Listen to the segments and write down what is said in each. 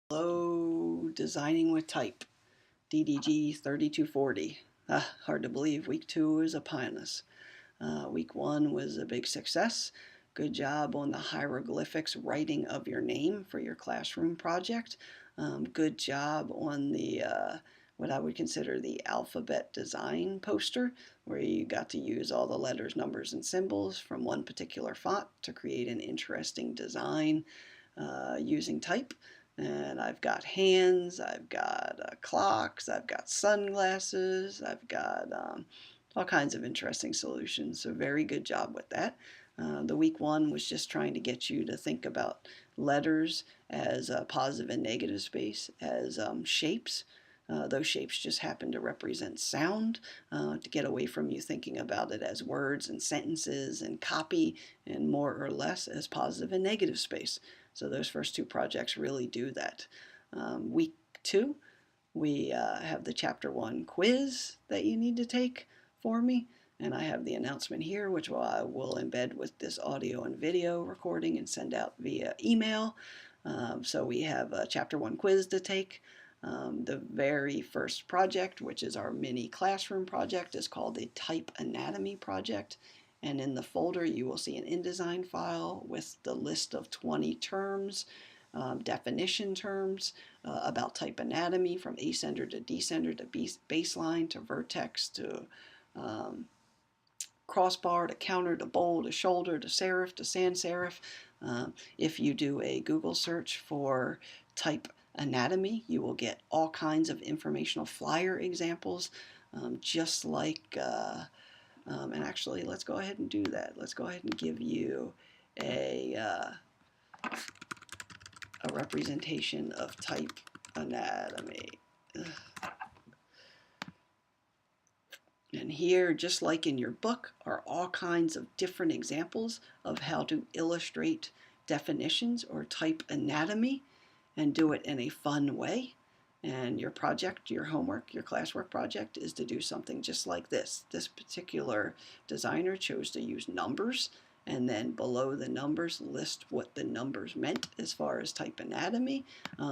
Hello, Designing with Type, DDG3240. Hard to believe week 2 is upon us. Week 1 was a big success. Good job on the hieroglyphics writing of your name for your classroom project. Good job on the what I would consider the alphabet design poster, where you got to use all the letters, numbers, and symbols from one particular font to create an interesting design using type. And I've got hands, I've got clocks, I've got sunglasses, I've got all kinds of interesting solutions. So very good job with that. The week 1 was just trying to get you to think about letters as a positive and negative space, as shapes. Those shapes just happen to represent sound, to get away from you thinking about it as words and sentences and copy, and more or less as positive and negative space. So those first 2 projects really do that. Week 2, we have the Chapter 1 quiz that you need to take for me. And I have the announcement here, which I will embed with this audio and video recording and send out via email. So we have a Chapter 1 quiz to take. The very first project, which is our mini classroom project, is called a Type Anatomy project. And in the folder, you will see an InDesign file with the list of 20 terms, definition terms about type anatomy, from ascender to descender to baseline to vertex to crossbar to counter to bold to shoulder to serif to sans serif. If you do a Google search for type anatomy, you will get all kinds of informational flyer examples, just like and actually, let's go ahead and do that. Let's go ahead and give you a representation of type anatomy. And here, just like in your book, are all kinds of different examples of how to illustrate definitions or type anatomy and do it in a fun way. And your project, your homework, your classwork project is to do something just like this. This particular designer chose to use numbers, and then below the numbers list what the numbers meant as far as type anatomy.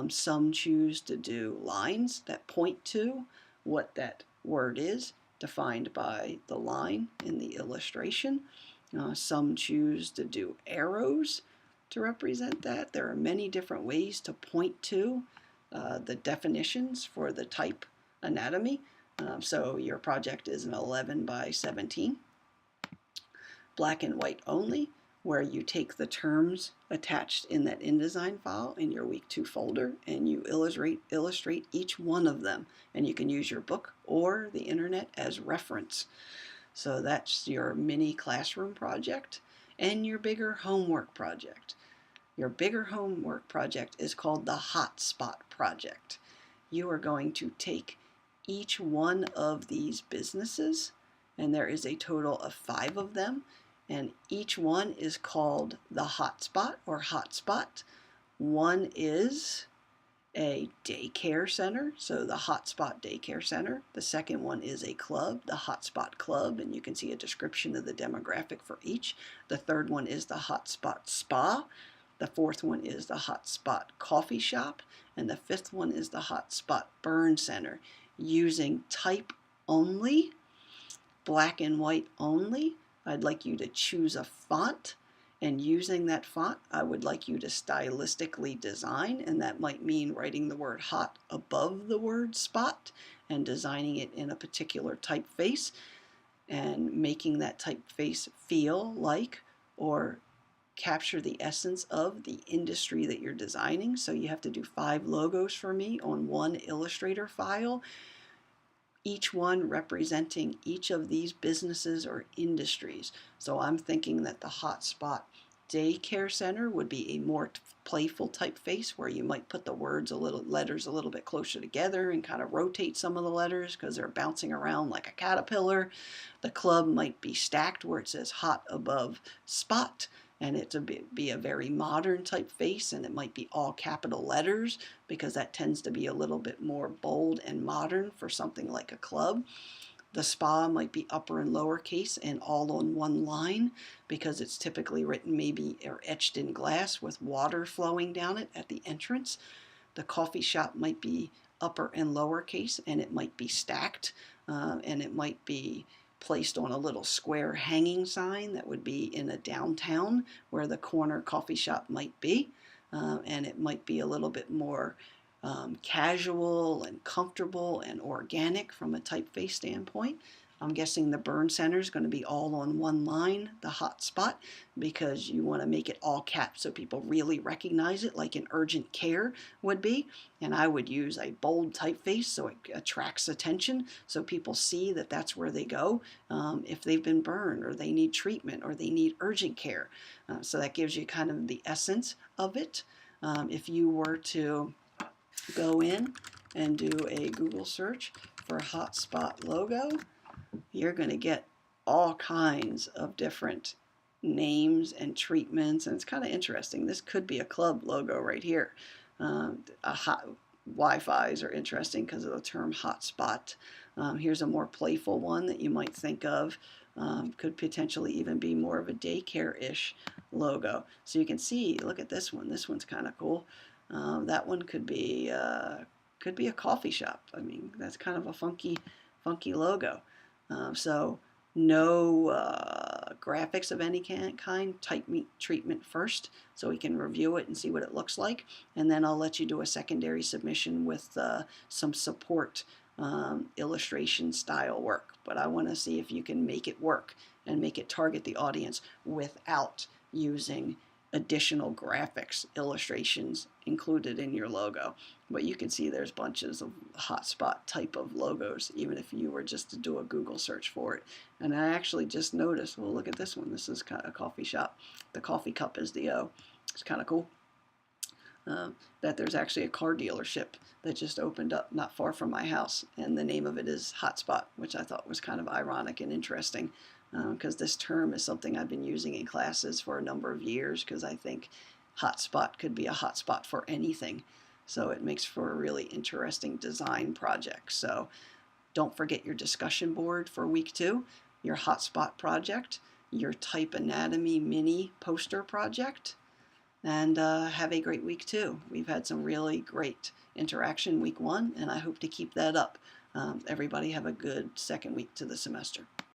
Some choose to do lines that point to what that word is, defined by the line in the illustration. Some choose to do arrows to represent that. There are many different ways to point to the definitions for the type anatomy. So your project is an 11 by 17. Black and white only, where you take the terms attached in that InDesign file in your week 2 folder and you illustrate each one of them. And you can use your book or the internet as reference. So that's your mini classroom project and your bigger homework project. Your bigger homework project is called the Hotspot project. You are going to take each one of these businesses, and there is a total of 5 of them, and each one is called the hotspot or hotspot. One is a daycare center, so the hotspot daycare center. The second one is a club, the hotspot club, and you can see a description of the demographic for each. The third one is the hotspot spa. The fourth one is the hotspot coffee shop, and the fifth one is the hotspot burn center. Using type only, black and white only, I'd like you to choose a font, and using that font, I would like you to stylistically design, and that might mean writing the word hot above the word spot and designing it in a particular typeface and making that typeface feel like or capture the essence of the industry that you're designing. So you have to do 5 logos for me on one Illustrator file, each one representing each of these businesses or industries. So I'm thinking that the Hotspot Daycare Center would be a more playful typeface, where you might put the letters a little bit closer together and kind of rotate some of the letters because they're bouncing around like a caterpillar. The club might be stacked where it says hot above spot, and it would be a very modern typeface, and it might be all capital letters because that tends to be a little bit more bold and modern for something like a club. The spa might be upper and lowercase and all on one line because it's typically written maybe or etched in glass with water flowing down it at the entrance. The coffee shop might be upper and lowercase, and it might be stacked, and it might be placed on a little square hanging sign that would be in a downtown where the corner coffee shop might be. And it might be a little bit more casual and comfortable and organic from a typeface standpoint. I'm guessing the burn center is going to be all on one line, the hot spot, because you want to make it all caps so people really recognize it, like an urgent care would be. And I would use a bold typeface so it attracts attention, so people see that that's where they go if they've been burned or they need treatment or they need urgent care. So that gives you kind of the essence of it. If you were to go in and do a Google search for hotspot logo, you're going to get all kinds of different names and treatments, and it's kind of interesting. This could be a club logo right here. Wi-Fi's are interesting because of the term hotspot. Here's a more playful one that you might think of. Could potentially even be more of a daycare-ish logo. So you can see, look at this one. This one's kind of cool. That one could be a coffee shop. I mean, that's kind of a funky logo. So no graphics of any kind, type treatment first so we can review it and see what it looks like, and then I'll let you do a secondary submission with some support illustration style work. But I want to see if you can make it work and make it target the audience without using additional graphics, illustrations included in your logo. But you can see there's bunches of hotspot type of logos, even if you were just to do a Google search for it. And I actually just noticed, well, look at this one. This is kind of a coffee shop. The coffee cup is the O. It's kind of cool. That there's actually a car dealership that just opened up not far from my house, and the name of it is Hotspot, which I thought was kind of ironic and interesting, because this term is something I've been using in classes for a number of years, because I think hotspot could be a hotspot for anything. So it makes for a really interesting design project. So don't forget your discussion board for week 2, your hotspot project, your type anatomy mini poster project, and have a great week 2. We've had some really great interaction week 1, and I hope to keep that up. Everybody have a good second week to the semester.